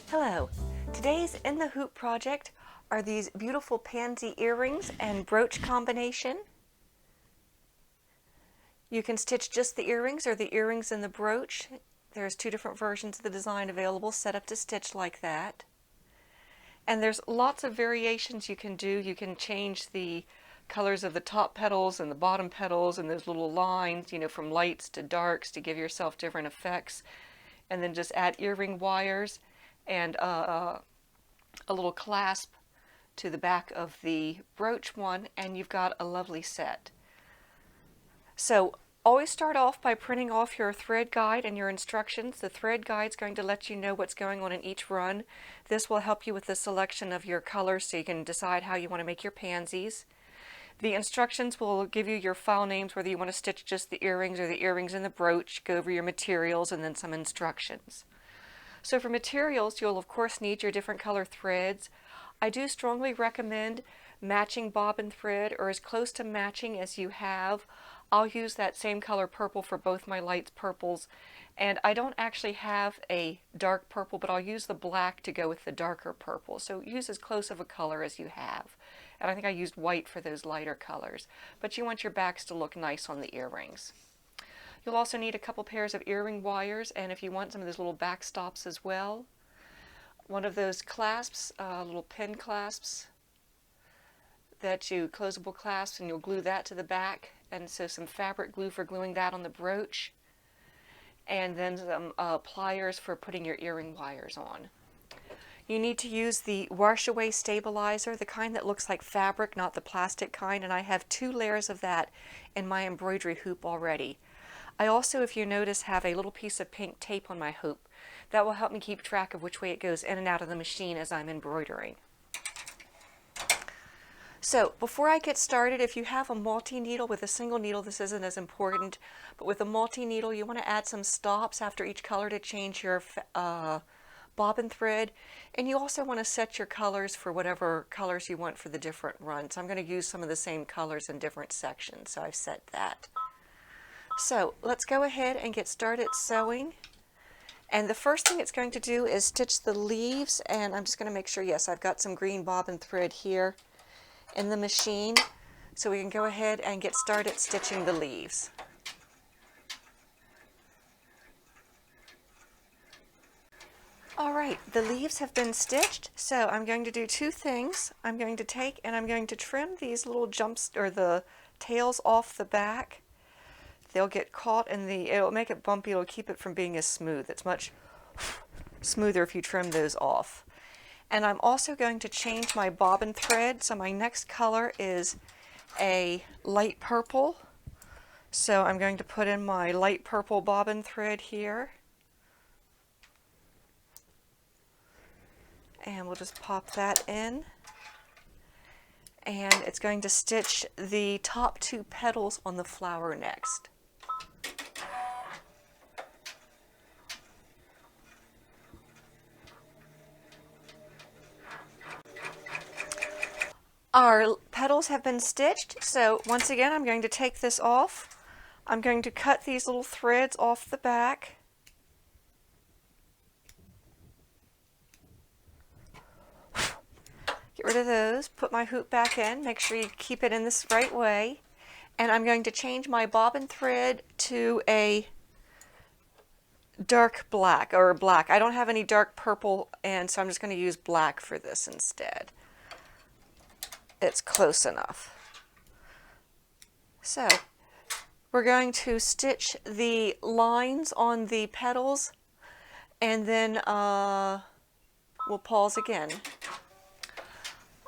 Hello, today's In the Hoop project are these beautiful pansy earrings and brooch combination. You can stitch just the earrings or the earrings and the brooch. There's two different versions of the design available set up to stitch like that. And there's lots of variations you can do. You can change the colors of the top petals and the bottom petals and those little lines, from lights to darks to give yourself different effects. And then just add earring wires and a little clasp to the back of the brooch one, and you've got a lovely set. So always start off by printing off your thread guide and your instructions. The thread guide is going to let you know what's going on in each run. This will help you with the selection of your colors so you can decide how you want to make your pansies. The instructions will give you your file names, whether you want to stitch just the earrings or the earrings and the brooch, go over your materials, and then some instructions. So for materials, you'll of course need your different color threads. I do strongly recommend matching bobbin thread, or as close to matching as you have. I'll use that same color purple for both my lights purples, and I don't actually have a dark purple, but I'll use the black to go with the darker purple. So use as close of a color as you have. And I think I used white for those lighter colors, but you want your backs to look nice on the earrings. You'll also need a couple pairs of earring wires, and if you want some of those little back stops as well. One of those clasps, little pin clasps that you closable clasps, and you'll glue that to the back, and so some fabric glue for gluing that on the brooch, and then some pliers for putting your earring wires on. You need to use the wash away stabilizer, the kind that looks like fabric, not the plastic kind, and I have 2 layers of that in my embroidery hoop already. I also, if you notice, have a little piece of pink tape on my hoop. That will help me keep track of which way it goes in and out of the machine as I'm embroidering. So before I get started, if you have a multi-needle, with a single needle this isn't as important, but with a multi-needle you want to add some stops after each color to change your bobbin thread, and you also want to set your colors for whatever colors you want for the different runs. I'm going to use some of the same colors in different sections, so I've set that. So let's go ahead and get started sewing. And the first thing it's going to do is stitch the leaves, and I'm just going to make sure, yes, I've got some green bobbin thread here in the machine, so we can go ahead and get started stitching the leaves. All right, the leaves have been stitched, so I'm going to do 2 things. I'm going to take and I'm going to trim these little jumps, or the tails, off the back. They'll get caught in it'll make it bumpy, it'll keep it from being as smooth. It's much smoother if you trim those off. And I'm also going to change my bobbin thread, so my next color is a light purple. So I'm going to put in my light purple bobbin thread here. And we'll just pop that in. And it's going to stitch the top 2 petals on the flower next. Our petals have been stitched, so once again I'm going to take this off. I'm going to cut these little threads off the back. Get rid of those, put my hoop back in, make sure you keep it in this right way. And I'm going to change my bobbin thread to a dark black, or black. I don't have any dark purple, and so I'm just going to use black for this instead. It's close enough. So we're going to stitch the lines on the petals, and then we'll pause again.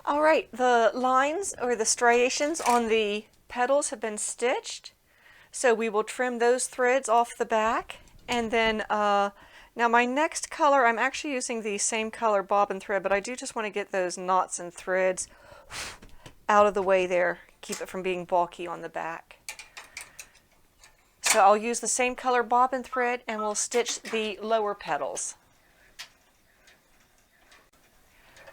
All right, the lines or the striations on the petals have been stitched, so we will trim those threads off the back. And then now my next color, I'm actually using the same color bobbin thread, but I do just want to get those knots and threads out of the way there, keep it from being bulky on the back. So I'll use the same color bobbin thread, and we'll stitch the lower petals.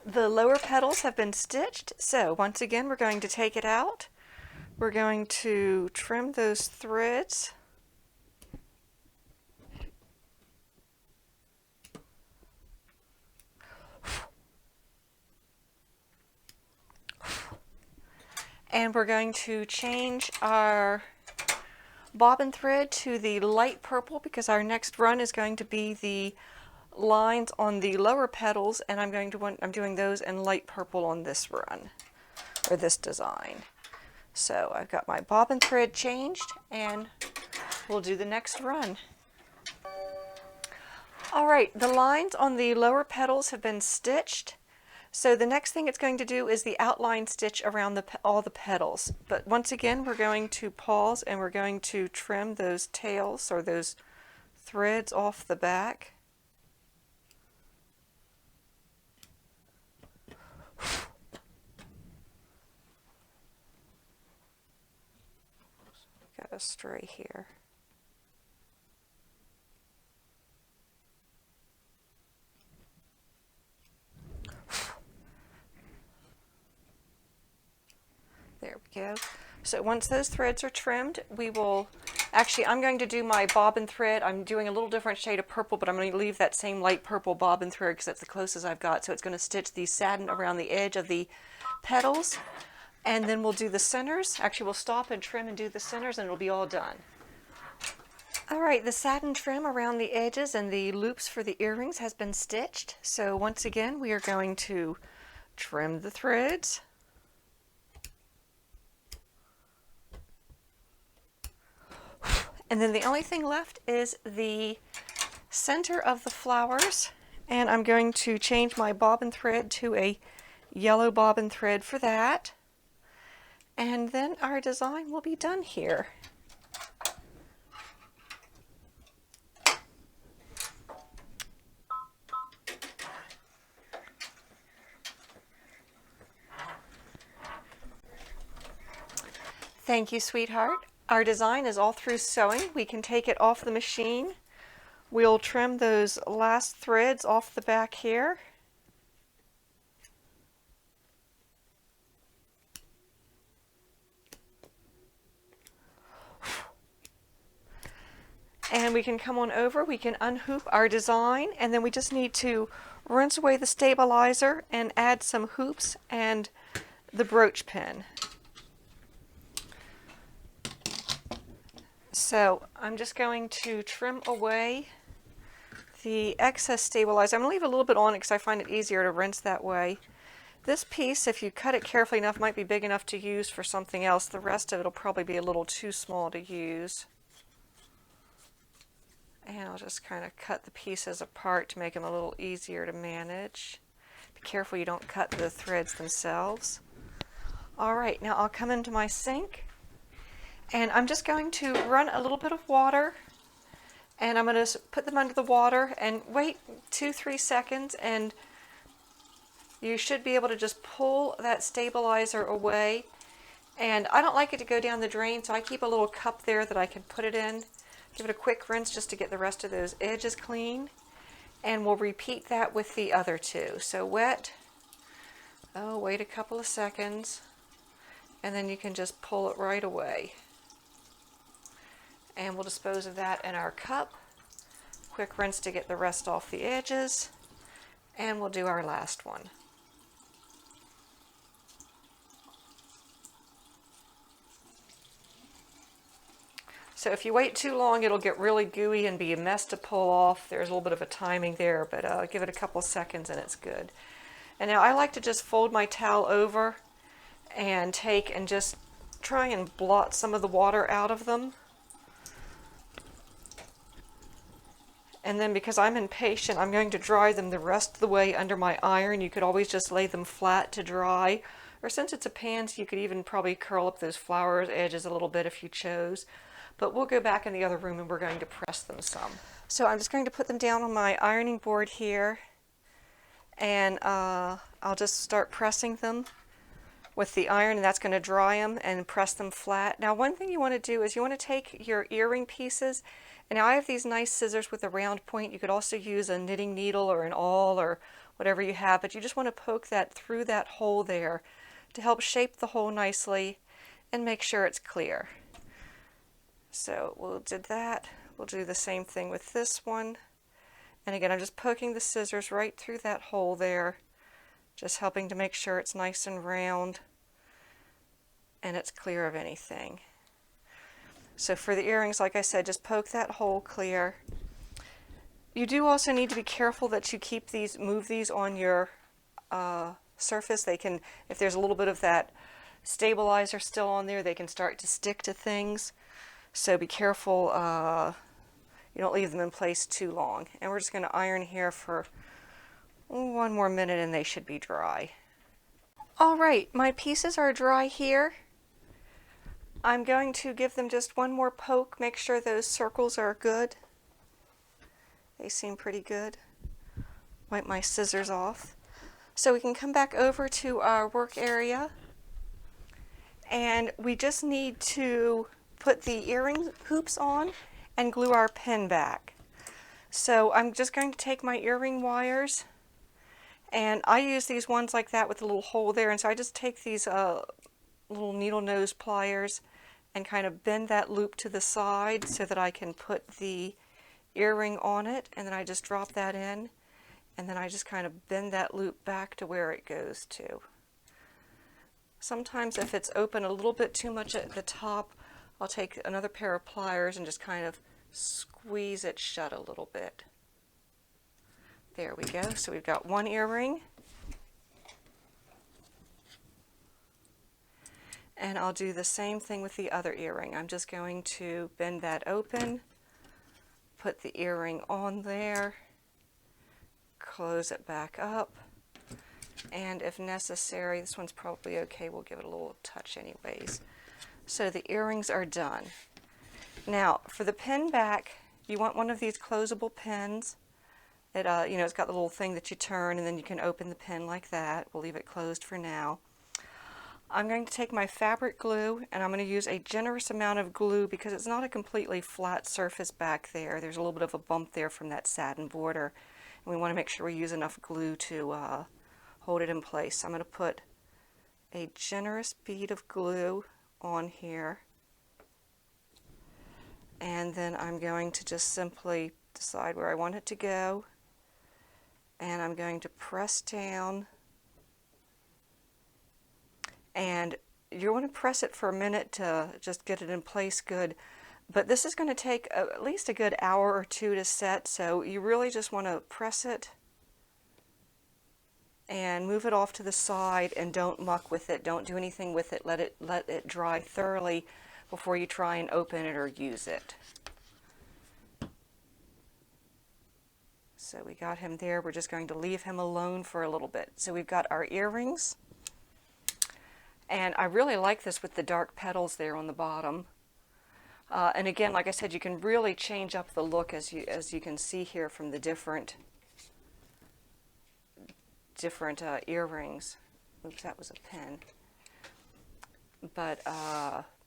The lower petals have been stitched, so once again we're going to take it out. We're going to trim those threads And we're going to change our bobbin thread to the light purple because our next run is going to be the lines on the lower petals, and I'm doing those in light purple on this run, or this design. So I've got my bobbin thread changed, and we'll do the next run. All right, the lines on the lower petals have been stitched. So the next thing it's going to do is the outline stitch around all the petals. But once again, we're going to pause and we're going to trim those tails or those threads off the back. Got a stray here. There we go. So once those threads are trimmed, I'm going to do my bobbin thread. I'm doing a little different shade of purple, but I'm going to leave that same light purple bobbin thread because that's the closest I've got. So it's going to stitch the satin around the edge of the petals, and then we'll do the centers. Actually, we'll stop and trim and do the centers, and it'll be all done. All right, the satin trim around the edges and the loops for the earrings has been stitched. So once again, we are going to trim the threads. And then the only thing left is the center of the flowers, and I'm going to change my bobbin thread to a yellow bobbin thread for that. And then our design will be done here. Thank you, sweetheart. Our design is all through sewing. We can take it off the machine. We'll trim those last threads off the back here. And we can come on over, we can unhoop our design, and then we just need to rinse away the stabilizer and add some hoops and the brooch pin. So I'm just going to trim away the excess stabilizer. I'm going to leave a little bit on it because I find it easier to rinse that way. This piece, if you cut it carefully enough, might be big enough to use for something else. The rest of it will probably be a little too small to use. And I'll just kind of cut the pieces apart to make them a little easier to manage. Be careful you don't cut the threads themselves. All right, now I'll come into my sink. And I'm just going to run a little bit of water, and I'm going to put them under the water and wait 2-3 seconds, and you should be able to just pull that stabilizer away. And I don't like it to go down the drain, so I keep a little cup there that I can put it in. Give it a quick rinse just to get the rest of those edges clean. And we'll repeat that with the other two. So wet, wait a couple of seconds, and then you can just pull it right away. And we'll dispose of that in our cup. Quick rinse to get the rest off the edges. And we'll do our last one. So if you wait too long, it'll get really gooey and be a mess to pull off. There's a little bit of a timing there, but give it a couple of seconds and it's good. And now I like to just fold my towel over and take and just try and blot some of the water out of them. And then because I'm impatient, I'm going to dry them the rest of the way under my iron. You could always just lay them flat to dry. Or since it's a pansy, you could even probably curl up those flower edges a little bit if you chose. But we'll go back in the other room and we're going to press them some. So I'm just going to put them down on my ironing board here. And I'll just start pressing them with the iron, and that's going to dry them and press them flat. Now one thing you want to do is you want to take your earring pieces, and now I have these nice scissors with a round point. You could also use a knitting needle or an awl or whatever you have, but you just want to poke that through that hole there to help shape the hole nicely and make sure it's clear. So we'll do that. We'll do the same thing with this one. And again, I'm just poking the scissors right through that hole there, just helping to make sure it's nice and round. and it's clear of anything. So for the earrings, like I said, just poke that hole clear. You do also need to be careful that you keep these, move these on your surface. They can, if there's a little bit of that stabilizer still on there, they can start to stick to things. So be careful you don't leave them in place too long. And we're just going to iron here for 1 more minute and they should be dry. All right, my pieces are dry here. I'm going to give them just 1 more poke, make sure those circles are good. They seem pretty good. Wipe my scissors off. So we can come back over to our work area, and we just need to put the earring hoops on and glue our pin back. So I'm just going to take my earring wires, and I use these ones like that with a little hole there, and so I just take these little needle nose pliers and kind of bend that loop to the side so that I can put the earring on it, and then I just drop that in, and then I just kind of bend that loop back to where it goes to. Sometimes if it's open a little bit too much at the top, I'll take another pair of pliers and just kind of squeeze it shut a little bit. There we go. So we've got 1 earring. And I'll do the same thing with the other earring. I'm just going to bend that open, put the earring on there, close it back up, and if necessary, this one's probably okay, we'll give it a little touch anyways. So the earrings are done. Now for the pin back, you want one of these closable pins. It you know, it's got the little thing that you turn and then you can open the pin like that. We'll leave it closed for now. I'm going to take my fabric glue and I'm going to use a generous amount of glue because it's not a completely flat surface back there. There's a little bit of a bump there from that satin border, and we want to make sure we use enough glue to hold it in place. I'm going to put a generous bead of glue on here, and then I'm going to just simply decide where I want it to go, and I'm going to press down. And you want to press it for a minute to just get it in place good, but this is going to take at least a good hour or 2 to set, so you really just want to press it and move it off to the side, and don't muck with it, don't do anything with it, let it dry thoroughly before you try and open it or use it. So we got him there. We're just going to leave him alone for a little bit. So we've got our earrings. And I really like this with the dark petals there on the bottom. And again, like I said, you can really change up the look as you can see here from the different earrings. Oops, that was a pin. But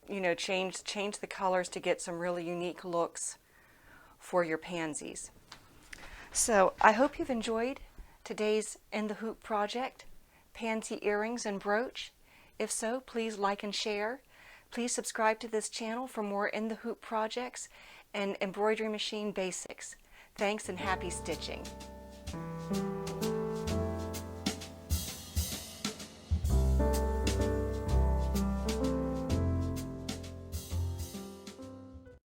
you know, change the colors to get some really unique looks for your pansies. So I hope you've enjoyed today's In the Hoop project, pansy earrings and brooch. If so, please like and share. Please subscribe to this channel for more In the Hoop projects and embroidery machine basics. Thanks and happy stitching.